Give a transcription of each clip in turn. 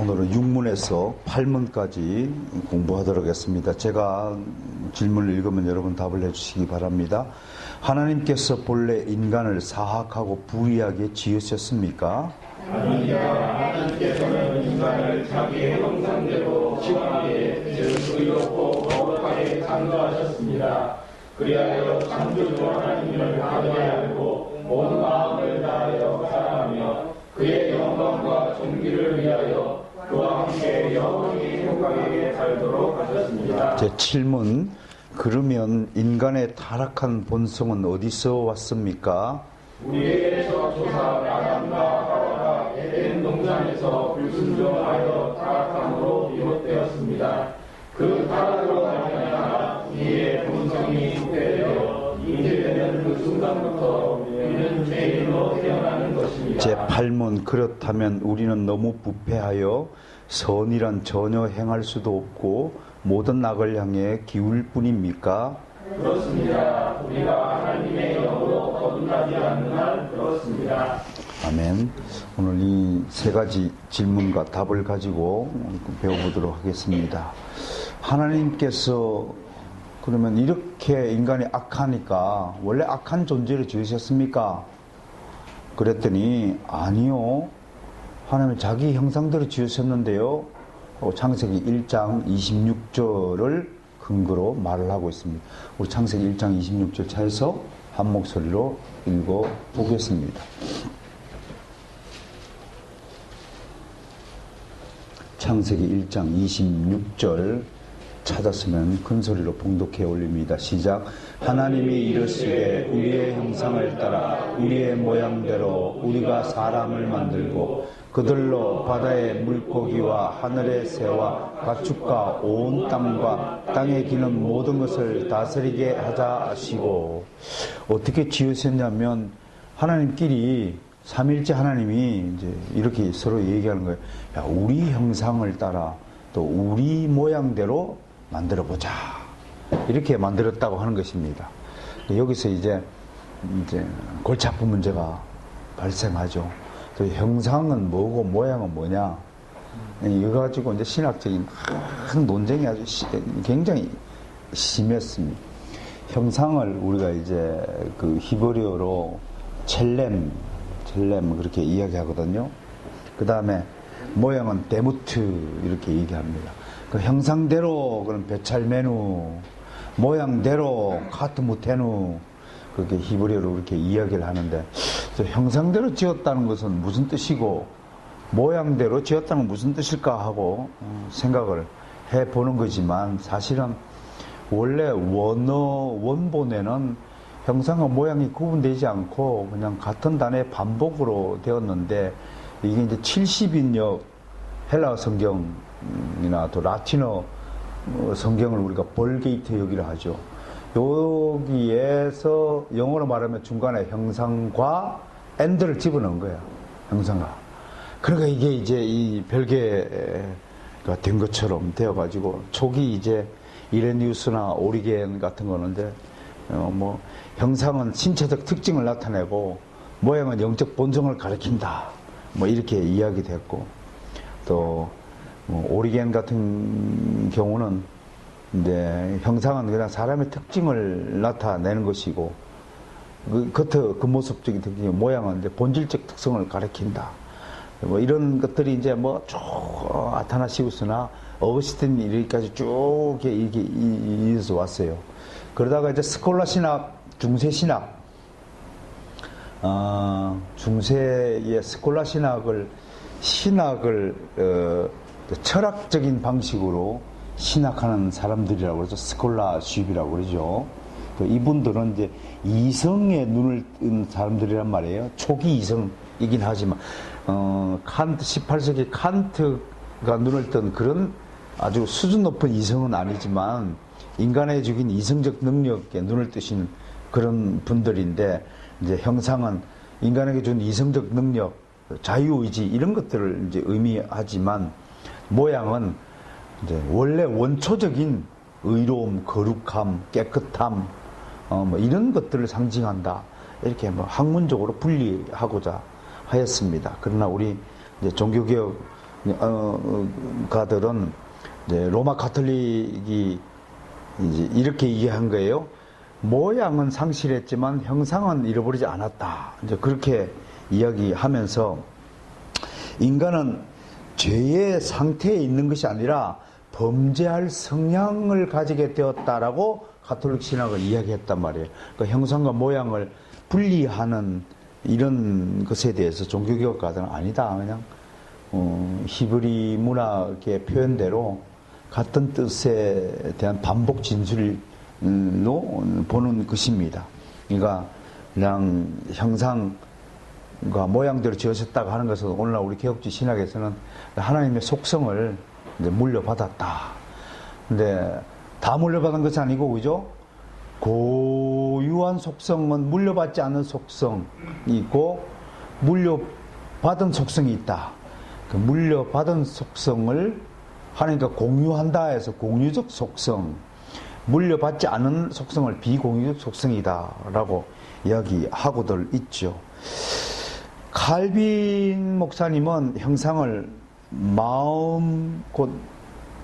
오늘은 6문에서 8문까지 공부하도록 하겠습니다. 제가 질문을 읽으면 여러분 답을 해주시기 바랍니다. 하나님께서 본래 인간을 사악하고 불의하게 지으셨습니까? 하나님께서는 인간을 자기의 형상대로 지음하게 의롭고 거룩하게 창조하셨습니다. 그리하여 창조주 하나님을 가까이 알고 온 마음을 다하여 사랑하며 그의 영광과 존귀를 위하여 그와 함께 영원히 행복하게 살도록 하셨습니다. 제 7문, 그러면 인간의 타락한 본성은 어디서 왔습니까? 우리에게서 조사 아담과 하와가 에덴 동산에서 불순종하여 타락함으로 비롯되었습니다. 그 타락으로 말미암아 우리의 본성이 부패되어 잉태되는 그 순간부터 우리는 죄인으로 태어나는 것입니다. 제 8문, 그렇다면 우리는 너무 부패하여 선이란 전혀 행할 수도 없고 모든 악을 향해 기울 뿐입니까? 그렇습니다. 우리가 하나님의 영으로 거듭나지 않는 한 그렇습니다. 아멘. 오늘 이 세 가지 질문과 답을 가지고 배워보도록 하겠습니다. 하나님께서 그러면 이렇게 인간이 악하니까 원래 악한 존재를 지으셨습니까? 그랬더니 아니요. 하나님은 자기 형상대로 지으셨는데요. 창세기 1장 26절을 근거로 말을 하고 있습니다. 우리 창세기 1장 26절 차에서 한 목소리로 읽어보겠습니다. 창세기 1장 26절 찾았으면 큰 소리로 봉독해 올립니다. 시작. 하나님이 이르시되 우리의 형상을 따라 우리의 모양대로 우리가 사람을 만들고 그들로 바다의 물고기와 하늘의 새와 가축과 온 땅과 땅에 기는 모든 것을 다스리게 하자 하시고, 어떻게 지으셨냐면 하나님끼리 삼일째 하나님이 이제 이렇게 서로 얘기하는 거예요. 야, 우리 형상을 따라 또 우리 모양대로 만들어 보자. 이렇게 만들었다고 하는 것입니다. 여기서 이제 골치 아픈 문제가 발생하죠. 또 형상은 뭐고 모양은 뭐냐. 이거 가지고 이제 신학적인 큰 논쟁이 아주 굉장히 심했습니다. 형상을 우리가 이제 그 히브리어로 첼렘 그렇게 이야기하거든요. 그 다음에 모양은 데무트 이렇게 얘기합니다. 그 형상대로 그런 베찰메누, 모양대로 카트무테누, 그렇게 히브리어로 그렇게 이야기를 하는데, 형상대로 지었다는 것은 무슨 뜻이고 모양대로 지었다는 건 무슨 뜻일까 하고 생각을 해보는 거지만, 사실은 원래 원본에는 형상과 모양이 구분되지 않고 그냥 같은 단어의 반복으로 되었는데, 이게 이제 70인역 헬라어 성경이나 또 라틴어 성경을 우리가 볼게이트 여기를 하죠. 여기에서 영어로 말하면 중간에 형상과 and를 집어넣은 거야. 형상과. 그러니까 이게 이제 이 별개가 된 것처럼 되어가지고, 초기 이제 이레니우스나 오리겐 같은 거는 이제 형상은 신체적 특징을 나타내고 모양은 영적 본성을 가리킨다. 이렇게 이야기됐고, 또 오리겐 같은 경우는 이제 형상은 그냥 사람의 특징을 나타내는 것이고, 그 모습적인 특징이, 모양은 이제 본질적 특성을 가리킨다. 이런 것들이 이제 쭉 아타나시우스나 어거스틴 이렇게까지 쭉 이렇게 이어서 왔어요. 그러다가 이제 스콜라 신학, 중세 신학, 중세의 스콜라 신학을 철학적인 방식으로 신학하는 사람들이라고 그러죠. 스콜라쉽이라고 그러죠. 이분들은 이제 이성의 눈을 뜬 사람들이란 말이에요. 초기 이성이긴 하지만, 18세기 칸트가 눈을 뜬 그런 아주 수준 높은 이성은 아니지만, 인간의 죽인 이성적 능력에 눈을 뜨신 그런 분들인데, 이제 형상은 인간에게 준 이성적 능력, 자유의지 이런 것들을 이제 의미하지만, 모양은 이제 원래 원초적인 의로움, 거룩함, 깨끗함, 이런 것들을 상징한다. 이렇게 학문적으로 분리하고자 하였습니다. 그러나 우리 이제 종교개혁 가들은 이제 로마 가톨릭이 이제 이렇게 이해한 거예요. 모양은 상실했지만 형상은 잃어버리지 않았다. 이제 그렇게 이야기하면서 인간은 죄의 상태에 있는 것이 아니라 범죄할 성향을 가지게 되었다라고 가톨릭 신학을 이야기했단 말이에요. 그러니까 형상과 모양을 분리하는 이런 것에 대해서 종교개혁가들은 아니다. 그냥 히브리 문학의 표현대로 같은 뜻에 대한 반복 진술로 보는 것입니다. 그러니까 그냥 형상과 모양대로 지어졌다고 하는 것은 오늘날 우리 개혁주의 신학에서는 하나님의 속성을 이제 물려받았다. 근데 다 물려받은 것이 아니고, 그죠? 고유한 속성은 물려받지 않은 속성이 있고, 물려받은 속성이 있다. 그 물려받은 속성을 하나님과 공유한다 해서 공유적 속성, 물려받지 않은 속성을 비공유적 속성이다라고 이야기하고들 있죠. 칼빈 목사님은 형상을 마음 곧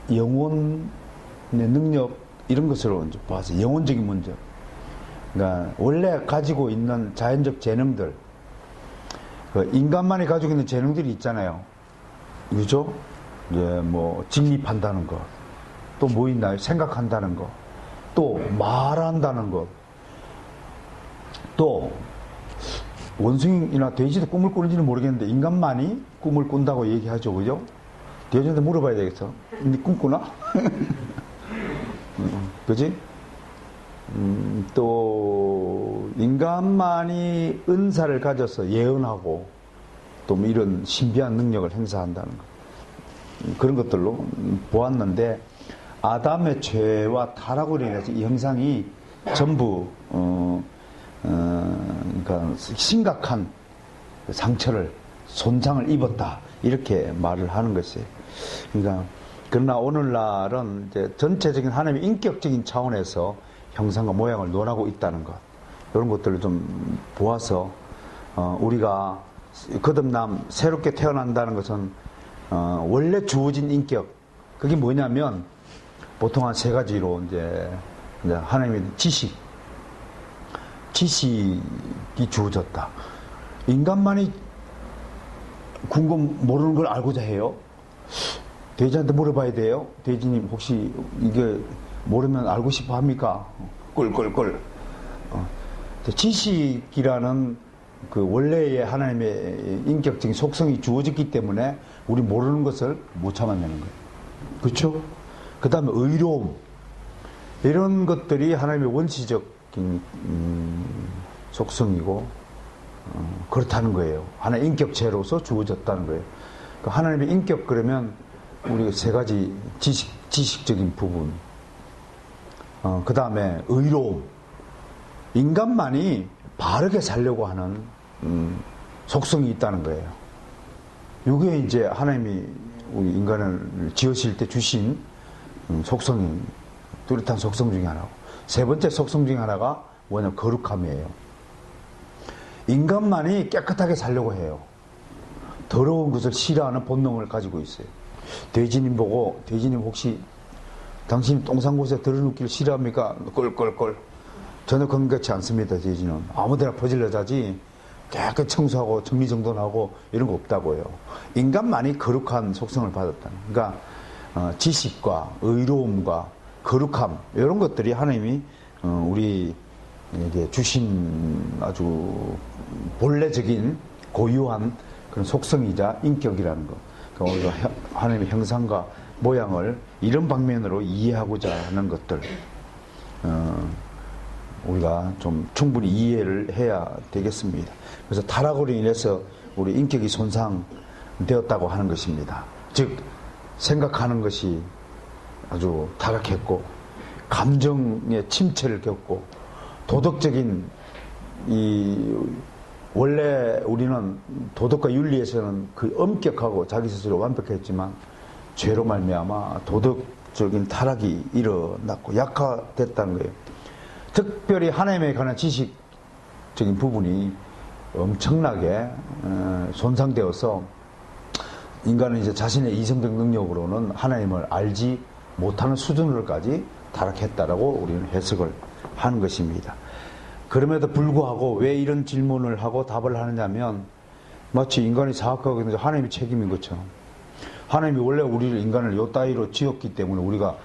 영혼의 능력 이런 것으로 이제 봐서 영혼적인 문제. 그러니까 원래 가지고 있는 자연적 재능들, 그 인간만이 가지고 있는 재능들이 있잖아요. 그죠? 이제 뭐 직립한다는 것, 또 뭐 있나요? 생각한다는 것, 또 말한다는 것, 또 원숭이나 돼지도 꿈을 꾸는지는 모르겠는데 인간만이 꿈을 꾼다고 얘기하죠, 그죠? 돼지한테 물어봐야 되겠어. 니 꿈꾸나? 그지? 또 인간만이 은사를 가져서 예언하고 또 뭐 이런 신비한 능력을 행사한다는 것, 그런 것들로 보았는데, 아담의 죄와 타락으로 인해서 이 형상이 전부 그러니까 심각한 상처를, 손상을 입었다, 이렇게 말을 하는 것이에요. 그러니까 그러나 오늘날은 이제 전체적인 하나님의 인격적인 차원에서 형상과 모양을 논하고 있다는 것, 이런 것들을 좀 보아서 우리가 거듭남, 새롭게 태어난다는 것은 원래 주어진 인격, 그게 뭐냐면 보통 한 세 가지로 이제 하나님의 지식이 주어졌다. 인간만이 모르는 걸 알고자 해요. 돼지한테 물어봐야 돼요. 돼지님 혹시 이게 모르면 알고 싶어 합니까? 꿀꿀꿀. 지식이라는 그 원래의 하나님의 인격적인 속성이 주어졌기 때문에 우리 모르는 것을 못 참아내는 거예요. 그렇죠? 그 다음에 의로움, 이런 것들이 하나님의 원시적인 속성이고 그렇다는 거예요. 하나의 인격체로서 주어졌다는 거예요. 그 하나님의 인격, 그러면 우리 세 가지 지식적인 부분, 그 다음에 의로움, 인간만이 바르게 살려고 하는 속성이 있다는 거예요. 이게 이제 하나님이 우리 인간을 지으실 때 주신 속성이, 뚜렷한 속성 중에 하나고, 세 번째 속성 중에 하나가 뭐냐면 거룩함이에요. 인간만이 깨끗하게 살려고 해요. 더러운 것을 싫어하는 본능을 가지고 있어요. 돼지님 보고, 돼지님 혹시 당신 똥 싼 곳에 들어눕기를 싫어합니까? 꼴꼴꼴. 전혀 그렇지 않습니다. 돼지는 아무데나 퍼질러 자지 깨끗 청소하고 정리정돈하고 이런 거 없다고요. 인간만이 거룩한 속성을 받았다는, 그러니까 지식과 의로움과 거룩함, 이런 것들이 하나님이 우리에게 주신 아주 본래적인 고유한 그런 속성이자 인격이라는 것. 그러니까 우리가 하나님의 형상과 모양을 이런 방면으로 이해하고자 하는 것들, 우리가 좀 충분히 이해를 해야 되겠습니다. 그래서 타락으로 인해서 우리 인격이 손상되었다고 하는 것입니다. 즉 생각하는 것이 아주 타락했고, 감정의 침체를 겪고, 도덕적인 원래 우리는 도덕과 윤리에서는 그 엄격하고 자기 스스로 완벽했지만 죄로 말미암아 도덕적인 타락이 일어났고 약화됐다는 거예요. 특별히 하나님에 관한 지식적인 부분이 엄청나게 손상되어서 인간은 이제 자신의 이성적 능력으로는 하나님을 알지 못하는 수준으로까지 타락했다라고 우리는 해석을 하는 것입니다. 그럼에도 불구하고 왜 이런 질문을 하고 답을 하느냐면 마치 인간이 사악하고 있는 게 하나님의 책임인 것처럼 하나님이 원래 우리를 인간을 요 따위로 지었기 때문에 우리가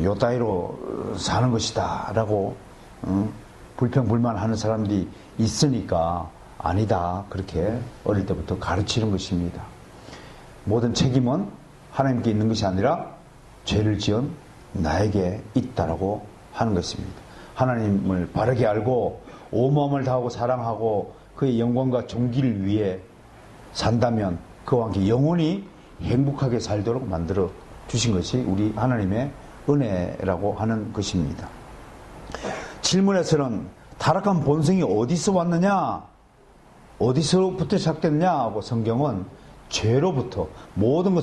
요 따위로 사는 것이다 라고 불평불만하는 사람들이 있으니까 아니다 그렇게 어릴 때부터 가르치는 것입니다. 모든 책임은 하나님께 있는 것이 아니라 죄를 지은 나에게 있다라고 하는 것입니다. 하나님을 바르게 알고 온마음을 다하고 사랑하고 그의 영광과 존귀를 위해 산다면 그와 함께 영원히 행복하게 살도록 만들어 주신 것이 우리 하나님의 은혜라고 하는 것입니다. 질문에서는 타락한 본성이 어디서 왔느냐, 어디서부터 시작됐냐 하고 성경은 죄로부터 모든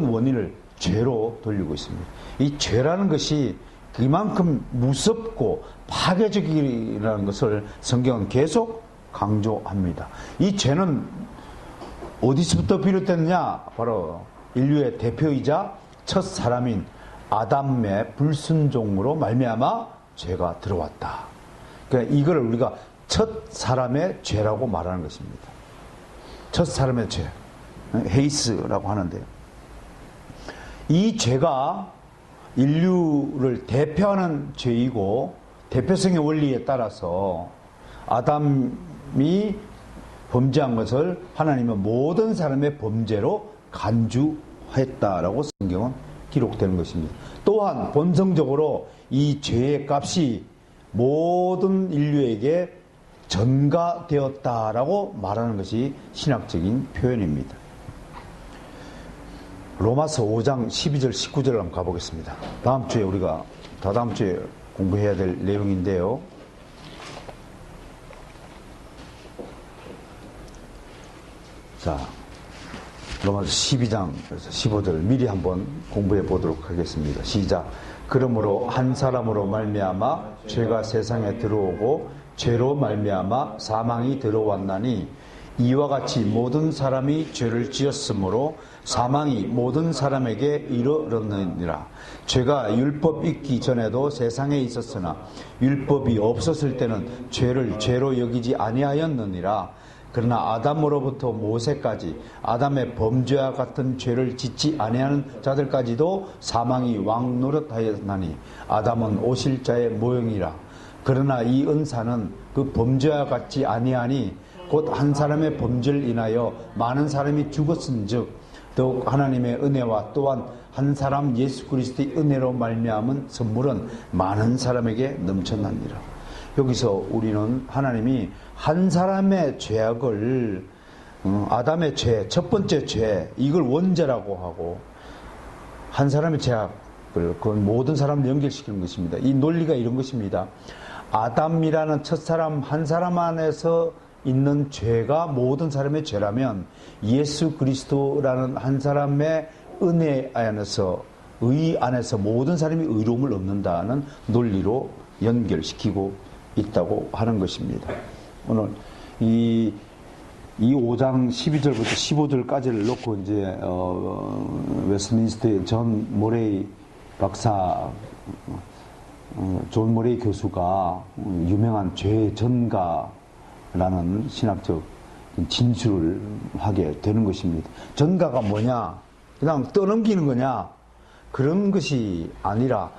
원인을 죄로 돌리고 있습니다. 이 죄라는 것이 그만큼 무섭고 파괴적이라는 것을 성경은 계속 강조합니다. 이 죄는 어디서부터 비롯됐느냐? 바로 인류의 대표이자 첫 사람인 아담의 불순종으로 말미암아 죄가 들어왔다. 그러니까 이거를 우리가 첫 사람의 죄라고 말하는 것입니다. 첫 사람의 죄, 헤이스라고 하는데요. 이 죄가 인류를 대표하는 죄이고 대표성의 원리에 따라서 아담이 범죄한 것을 하나님은 모든 사람의 범죄로 간주했다라고 성경은 기록되는 것입니다. 또한 본성적으로 이 죄의 값이 모든 인류에게 전가되었다라고 말하는 것이 신학적인 표현입니다. 로마서 5장 12절 19절을 한번 가보겠습니다. 다음 주에 공부해야 될 내용인데요. 자, 로마서 12장 15절 미리 한번 공부해 보도록 하겠습니다. 시작. 그러므로 한 사람으로 말미암아 죄가 세상에 들어오고 죄로 말미암아 사망이 들어왔나니 이와 같이 모든 사람이 죄를 지었으므로 사망이 모든 사람에게 이르렀느니라. 죄가 율법 있기 전에도 세상에 있었으나 율법이 없었을 때는 죄를 죄로 여기지 아니하였느니라. 그러나 아담으로부터 모세까지 아담의 범죄와 같은 죄를 짓지 아니하는 자들까지도 사망이 왕노릇하였나니 아담은 오실 자의 모형이라. 그러나 이 은사는 그 범죄와 같지 아니하니 곧 한 사람의 범죄를 인하여 많은 사람이 죽었은즉 더욱 하나님의 은혜와 또한 한 사람 예수 그리스도의 은혜로 말미암은 선물은 많은 사람에게 넘쳐나니라. 여기서 우리는 하나님이 한 사람의 죄악을 아담의 죄, 첫 번째 죄 이걸 원죄라고 하고 한 사람의 죄악을 그건 모든 사람을 연결시키는 것입니다. 이 논리가 이런 것입니다. 아담이라는 첫 사람 한 사람 안에서 있는 죄가 모든 사람의 죄라면 예수 그리스도라는 한 사람의 은혜 안에서 의 안에서 모든 사람이 의로움을 얻는다는 논리로 연결시키고 있다고 하는 것입니다. 오늘 이 5장 12절부터 15절까지를 놓고 이제 웨스트민스터의 존 모레이 박사 존 모레이 교수가 유명한 죄의 전가라는 신학적 진술을 하게 되는 것입니다. 전가가 뭐냐? 그냥 떠넘기는 거냐? 그런 것이 아니라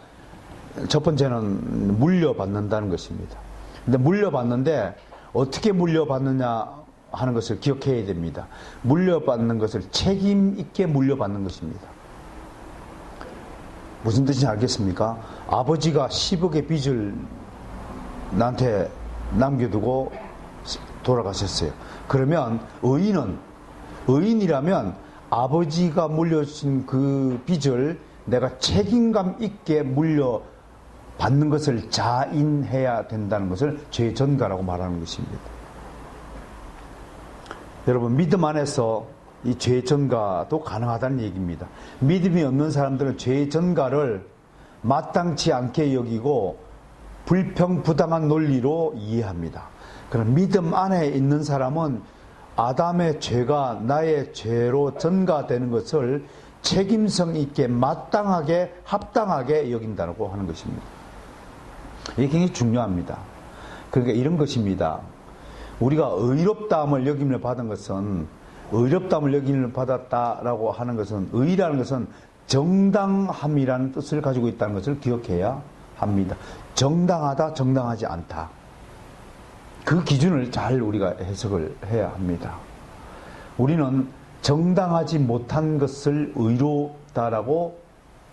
첫 번째는 물려받는다는 것입니다. 근데 물려받는데 어떻게 물려받느냐 하는 것을 기억해야 됩니다. 물려받는 것을 책임 있게 물려받는 것입니다. 무슨 뜻인지 알겠습니까? 아버지가 10억의 빚을 나한테 남겨두고 돌아가셨어요. 그러면 의인이라면 아버지가 물려주신 그 빚을 내가 책임감 있게 물려받는 것을 자인해야 된다는 것을 죄의 전가라고 말하는 것입니다. 여러분, 믿음 안에서 이 죄의 전가도 가능하다는 얘기입니다. 믿음이 없는 사람들은 죄의 전가를 마땅치 않게 여기고 불평부당한 논리로 이해합니다. 그럼 믿음 안에 있는 사람은 아담의 죄가 나의 죄로 전가되는 것을 책임성 있게 마땅하게 합당하게 여긴다고 하는 것입니다. 이게 굉장히 중요합니다. 그러니까 이런 것입니다. 우리가 의롭다함을 여김을 받은 것은, 의롭다함을 여김을 받았다라고 하는 것은, 의라는 것은 정당함이라는 뜻을 가지고 있다는 것을 기억해야 합니다. 정당하다, 정당하지 않다. 그 기준을 잘 우리가 해석을 해야 합니다. 우리는 정당하지 못한 것을 의롭다라고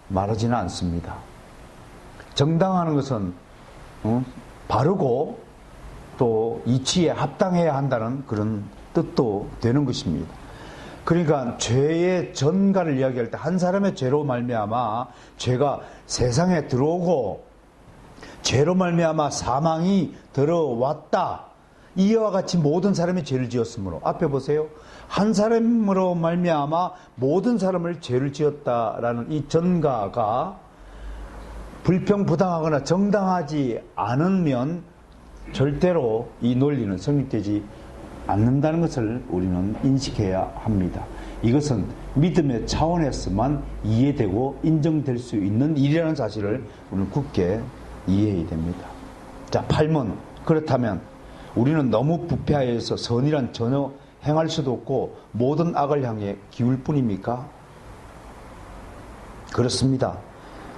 말하지는 않습니다. 정당하는 것은 바르고 또 이치에 합당해야 한다는 그런 뜻도 되는 것입니다. 그러니까 죄의 전가를 이야기할 때 한 사람의 죄로 말미암아 죄가 세상에 들어오고 죄로 말미암아 사망이 들어왔다. 이와 같이 모든 사람이 죄를 지었으므로, 앞에 보세요. 한 사람으로 말미암아 모든 사람을 죄를 지었다라는 이 전가가 불평부당하거나 정당하지 않으면 절대로 이 논리는 성립되지 않는다는 것을 우리는 인식해야 합니다. 이것은 믿음의 차원에서만 이해되고 인정될 수 있는 일이라는 사실을 우리는 굳게 이해해야 됩니다. 자, 8문. 그렇다면 우리는 너무 부패하여서 선이란 전혀 행할 수도 없고 모든 악을 향해 기울 뿐입니까? 그렇습니다.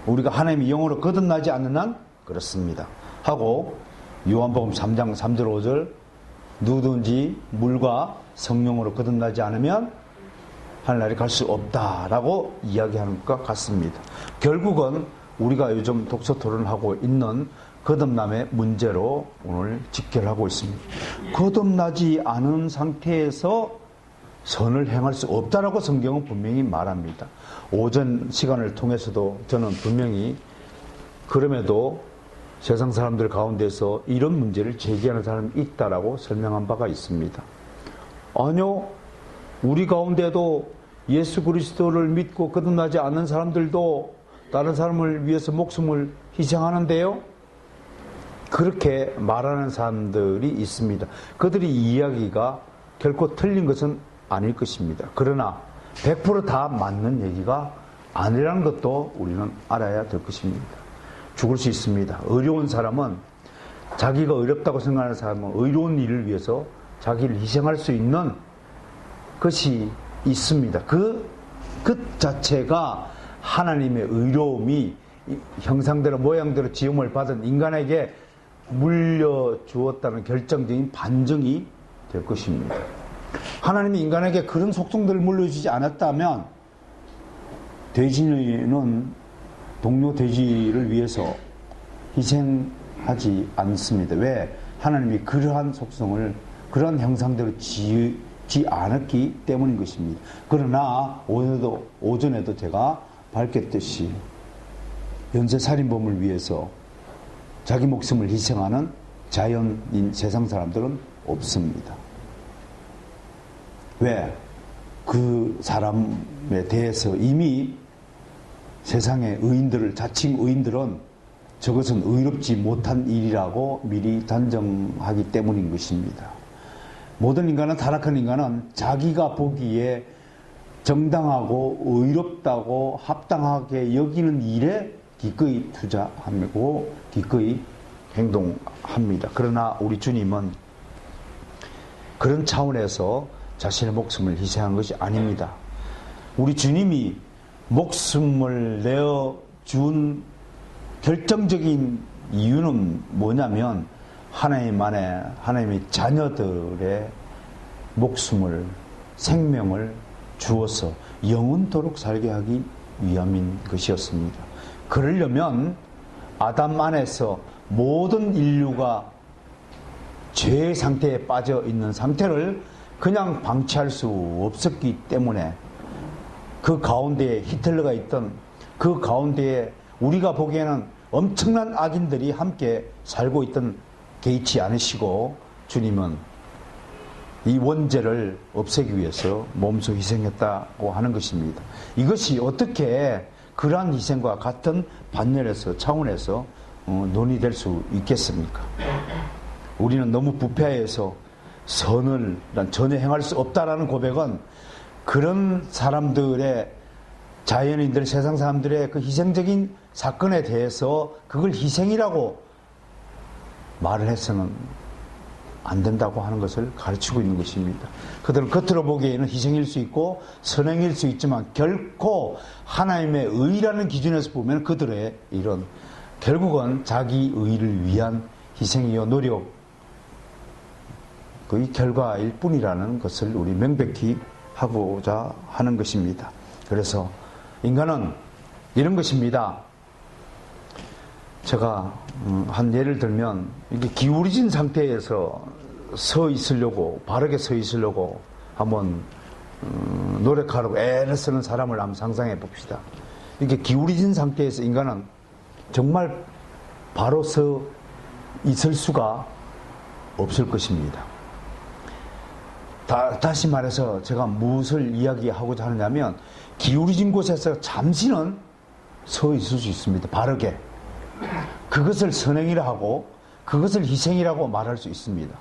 우리가 하나님의 영으로 거듭나지 않는 한 그렇습니다. 하고 요한복음 3장 3절 5절 누구든지 물과 성령으로 거듭나지 않으면 하늘나라에 갈 수 없다라고 이야기하는 것과 같습니다. 결국은 우리가 요즘 독서 토론을 하고 있는 거듭남의 문제로 오늘 직결하고 있습니다. 거듭나지 않은 상태에서 선을 행할 수 없다라고 성경은 분명히 말합니다. 오전 시간을 통해서도 저는 분명히 그럼에도 세상 사람들 가운데서 이런 문제를 제기하는 사람이 있다라고 설명한 바가 있습니다. 아니요, 우리 가운데도 예수 그리스도를 믿고 거듭나지 않는 사람들도 다른 사람을 위해서 목숨을 희생하는데요. 그렇게 말하는 사람들이 있습니다. 그들이 이야기가 결코 틀린 것은 아닐 것입니다. 그러나 100% 다 맞는 얘기가 아니라는 것도 우리는 알아야 될 것입니다. 죽을 수 있습니다. 의로운 사람은, 자기가 의롭다고 생각하는 사람은 의로운 일을 위해서 자기를 희생할 수 있는 것이 있습니다. 그 자체가 하나님의 의로움이 형상대로 모양대로 지음을 받은 인간에게 물려주었다는 결정적인 반증이 될 것입니다. 하나님이 인간에게 그런 속성들을 물려주지 않았다면 돼지는 동료 돼지를 위해서 희생하지 않습니다. 왜? 하나님이 그러한 속성을 그러한 형상대로 지지 않았기 때문인 것입니다. 그러나 오전에도 제가 밝혔듯이 연쇄살인범을 위해서 자기 목숨을 희생하는 자연인 세상 사람들은 없습니다. 왜? 그 사람에 대해서 이미 세상의 의인들을, 자칭 의인들은 저것은 의롭지 못한 일이라고 미리 단정하기 때문인 것입니다. 모든 인간은, 타락한 인간은 자기가 보기에 정당하고 의롭다고 합당하게 여기는 일에 기꺼이 투자하고 기꺼이 행동합니다. 그러나 우리 주님은 그런 차원에서 자신의 목숨을 희생한 것이 아닙니다. 우리 주님이 목숨을 내어준 결정적인 이유는 뭐냐면 하나님의 자녀들의 목숨을, 생명을 주어서 영원토록 살게 하기 위함인 것이었습니다. 그러려면 아담 안에서 모든 인류가 죄의 상태에 빠져 있는 상태를 그냥 방치할 수 없었기 때문에 그 가운데에 히틀러가 있던 그 가운데에 우리가 보기에는 엄청난 악인들이 함께 살고 있던 개의치 않으시고 주님은 이 원죄를 없애기 위해서 몸소 희생했다고 하는 것입니다. 이것이 어떻게 그러한 희생과 같은 반열에서 차원에서 논의될 수 있겠습니까? 우리는 너무 부패해서 선을 난 전혀 행할 수 없다라는 고백은 그런 사람들의 자연인들, 세상 사람들의 그 희생적인 사건에 대해서 그걸 희생이라고 말을 해서는 안 된다고 하는 것을 가르치고 있는 것입니다. 그들은 겉으로 보기에는 희생일 수 있고 선행일 수 있지만 결코 하나님의 의라는 기준에서 보면 그들의 이런 결국은 자기 의를 위한 희생이요 노력 그 결과일 뿐이라는 것을 우리 명백히 하고자 하는 것입니다. 그래서 인간은 이런 것입니다. 제가 한 예를 들면 이게 기울어진 상태에서 서 있으려고 바르게 서 있으려고 한번 노력하려고 애를 쓰는 사람을 한번 상상해 봅시다. 이렇게 기울어진 상태에서 인간은 정말 바로 서 있을 수가 없을 것입니다. 다시 말해서 제가 무엇을 이야기하고자 하느냐면 기울어진 곳에서 잠시는 서 있을 수 있습니다. 바르게. 그것을 선행이라 하고 그것을 희생이라고 말할 수 있습니다.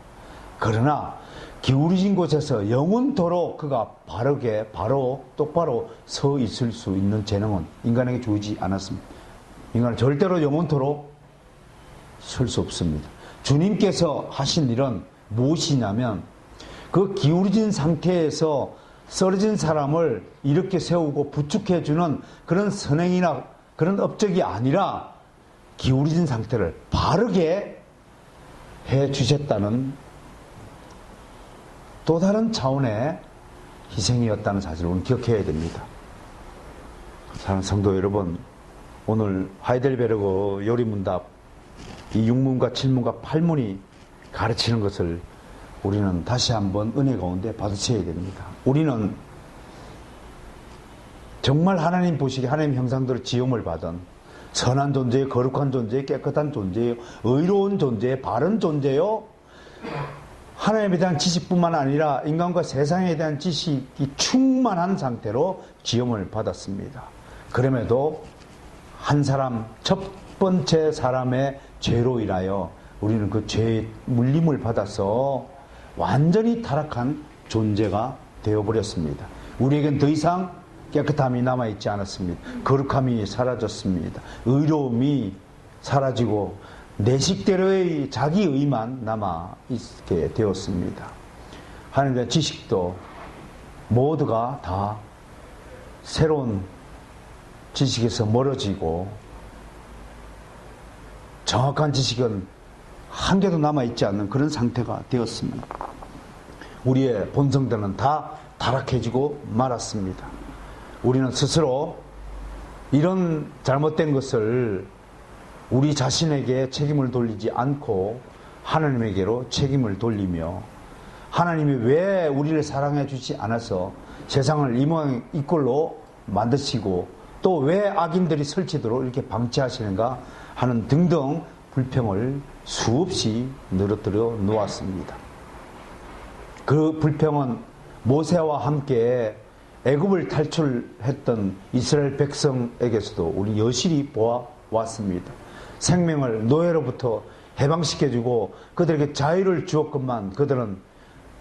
그러나 기울어진 곳에서 영원토록 그가 바르게 바로 똑바로 서 있을 수 있는 재능은 인간에게 주어지지 않았습니다. 인간은 절대로 영원토록 설 수 없습니다. 주님께서 하신 일은 무엇이냐면 그 기울어진 상태에서 쓰러진 사람을 이렇게 세우고 부축해주는 그런 선행이나 그런 업적이 아니라 기울어진 상태를 바르게 해주셨다는 또 다른 차원의 희생이었다는 사실을 우리는 기억해야 됩니다. 사랑하는 성도 여러분, 오늘 하이델베르그 요리문답 이 6문과 7문과 8문이 가르치는 것을 우리는 다시 한번 은혜 가운데 받으셔야 됩니다. 우리는 정말 하나님 보시기에 하나님 형상대로 지음을 받은 선한 존재요, 거룩한 존재요, 깨끗한 존재요, 의로운 존재요, 바른 존재요, 하나님에 대한 지식뿐만 아니라 인간과 세상에 대한 지식이 충만한 상태로 지음을 받았습니다. 그럼에도 한 사람, 첫 번째 사람의 죄로 인하여 우리는 그 죄의 물림을 받아서 완전히 타락한 존재가 되어버렸습니다. 우리에겐 더 이상 깨끗함이 남아있지 않았습니다. 거룩함이 사라졌습니다. 의로움이 사라지고 내 식대로의 자기 의만 남아있게 되었습니다. 하나님에 대한 지식도 모두가 다 새로운 지식에서 멀어지고 정확한 지식은 한 개도 남아있지 않는 그런 상태가 되었습니다. 우리의 본성들은 다 타락해지고 말았습니다. 우리는 스스로 이런 잘못된 것을 우리 자신에게 책임을 돌리지 않고 하나님에게로 책임을 돌리며 하나님이 왜 우리를 사랑해 주지 않아서 세상을 이 모양 이 꼴로 만드시고 또 왜 악인들이 설치도록 이렇게 방치하시는가 하는 등등 불평을 수없이 늘어뜨려 놓았습니다. 그 불평은 모세와 함께 애굽을 탈출했던 이스라엘 백성에게서도 우리 여실히 보아왔습니다. 생명을 노예로부터 해방시켜주고 그들에게 자유를 주었건만 그들은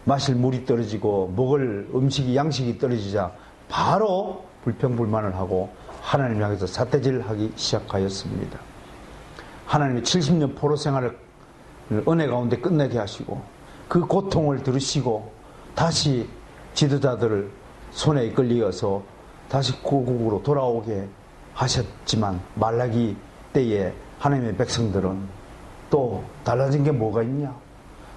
마실 물이 떨어지고 먹을 음식이 양식이 떨어지자 바로 불평불만을 하고 하나님 향해서 삿대질하기 시작하였습니다. 하나님이 70년 포로 생활을 은혜 가운데 끝내게 하시고 그 고통을 들으시고 다시 지도자들을 손에 이끌려서 다시 고국으로 돌아오게 하셨지만 말라기 때에 하나님의 백성들은 또 달라진 게 뭐가 있냐?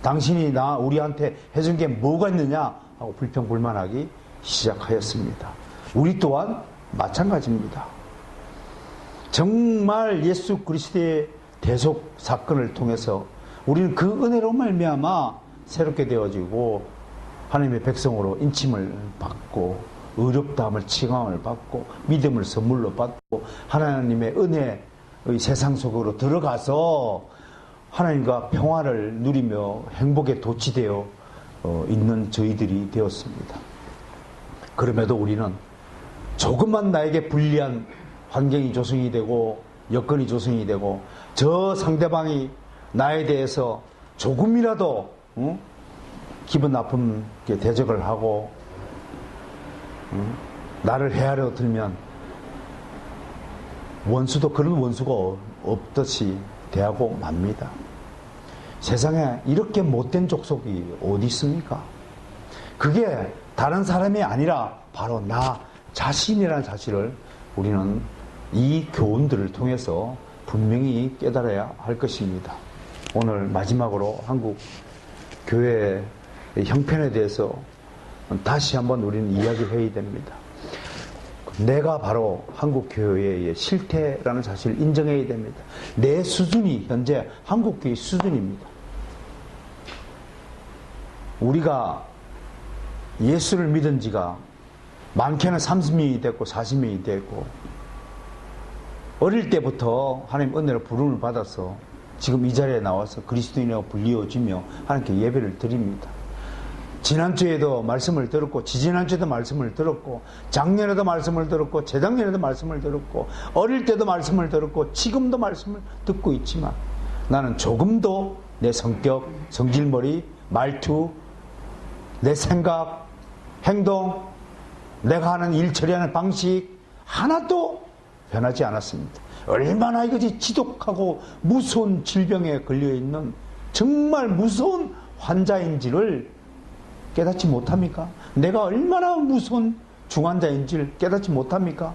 당신이 우리한테 해준 게 뭐가 있느냐? 하고 불평불만하기 시작하였습니다. 우리 또한 마찬가지입니다. 정말 예수 그리스도의 대속 사건을 통해서 우리는 그 은혜로 말미암아 새롭게 되어지고 하나님의 백성으로 인침을 받고 의롭다함을 칭함을 받고 믿음을 선물로 받고 하나님의 은혜의 세상 속으로 들어가서 하나님과 평화를 누리며 행복에 도취되어 있는 저희들이 되었습니다. 그럼에도 우리는 조금만 나에게 불리한 환경이 조성이 되고 여건이 조성이 되고 저 상대방이 나에 대해서 조금이라도 기분 나쁜 대적을 하고 나를 헤아려 들면 원수도 그런 원수가 없듯이 대하고 맙니다. 세상에 이렇게 못된 족속이 어디 있습니까? 그게 다른 사람이 아니라 바로 나 자신이라는 사실을 우리는 이 교훈들을 통해서 분명히 깨달아야 할 것입니다. 오늘 마지막으로 한국 교회의 형편에 대해서 다시 한번 우리는 이야기해야 됩니다. 내가 바로 한국 교회의 실태라는 사실을 인정해야 됩니다. 내 수준이 현재 한국 교회 수준입니다. 우리가 예수를 믿은 지가 많게는 30년이 됐고 40년이 됐고 어릴 때부터 하나님 은혜로 부름을 받아서 지금 이 자리에 나와서 그리스도인이라고 불리워지며 하나님께 예배를 드립니다. 지난주에도 말씀을 들었고 지지난주에도 말씀을 들었고 작년에도 말씀을 들었고 재작년에도 말씀을 들었고 어릴 때도 말씀을 들었고 지금도 말씀을 듣고 있지만 나는 조금도 내 성격, 성질머리, 말투, 내 생각, 행동, 내가 하는 일 처리하는 방식 하나도 변하지 않았습니다. 얼마나 이것이 지독하고 무서운 질병에 걸려있는 정말 무서운 환자인지를 깨닫지 못합니까? 내가 얼마나 무서운 중환자인지를 깨닫지 못합니까?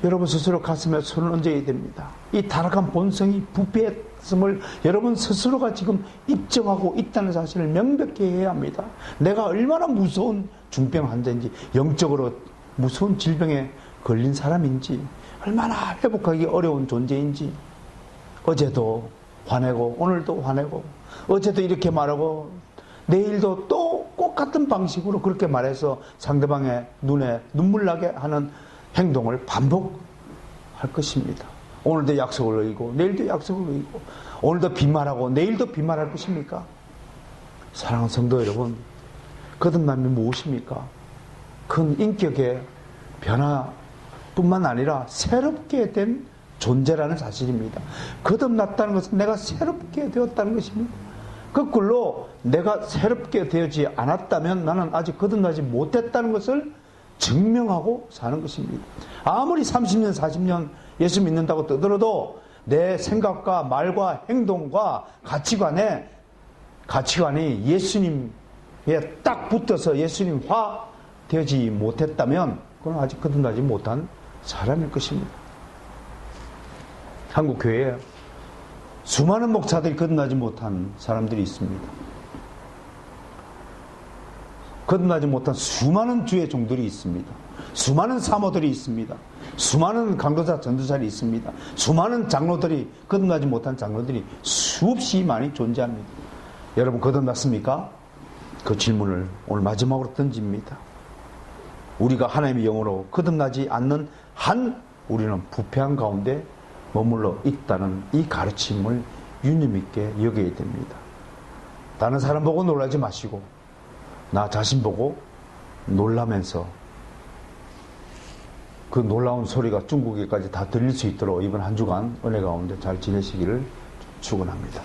여러분 스스로 가슴에 손을 얹어야 됩니다. 이 타락한 본성이 부패했음을 여러분 스스로가 지금 입증하고 있다는 사실을 명백히 해야 합니다. 내가 얼마나 무서운 중병 환자인지, 영적으로 무서운 질병에 걸린 사람인지, 얼마나 회복하기 어려운 존재인지, 어제도 화내고 오늘도 화내고 어제도 이렇게 말하고 내일도 또 똑같은 방식으로 그렇게 말해서 상대방의 눈에 눈물 나게 하는 행동을 반복할 것입니다. 오늘도 약속을 어기고 내일도 약속을 어기고 오늘도 빈말하고 내일도 빈말할 것입니까? 사랑하는 성도 여러분, 거듭남이 무엇입니까? 큰 인격의 변화뿐만 아니라 새롭게 된 존재라는 사실입니다. 거듭났다는 것은 내가 새롭게 되었다는 것입니다. 거꾸로 내가 새롭게 되지 않았다면 나는 아직 거듭나지 못했다는 것을 증명하고 사는 것입니다. 아무리 30년, 40년 예수 믿는다고 떠들어도 내 생각과 말과 행동과 가치관이 예수님에 딱 붙어서 예수님화 되지 못했다면 그건 아직 거듭나지 못한 사람일 것입니다. 한국 교회에 수많은 목사들이 거듭나지 못한 사람들이 있습니다. 거듭나지 못한 수많은 주의 종들이 있습니다. 수많은 사모들이 있습니다. 수많은 강도자, 전도자들이 있습니다. 수많은 장로들이, 거듭나지 못한 장로들이 수없이 많이 존재합니다. 여러분 거듭났습니까? 그 질문을 오늘 마지막으로 던집니다. 우리가 하나님의 영으로 거듭나지 않는 한 우리는 부패한 가운데 머물러 있다는 이 가르침을 유념 있게 여겨야 됩니다. 다른 사람 보고 놀라지 마시고 나 자신 보고 놀라면서 그 놀라운 소리가 중국에까지 다 들릴 수 있도록 이번 한 주간 은혜 가운데 잘 지내시기를 축원합니다.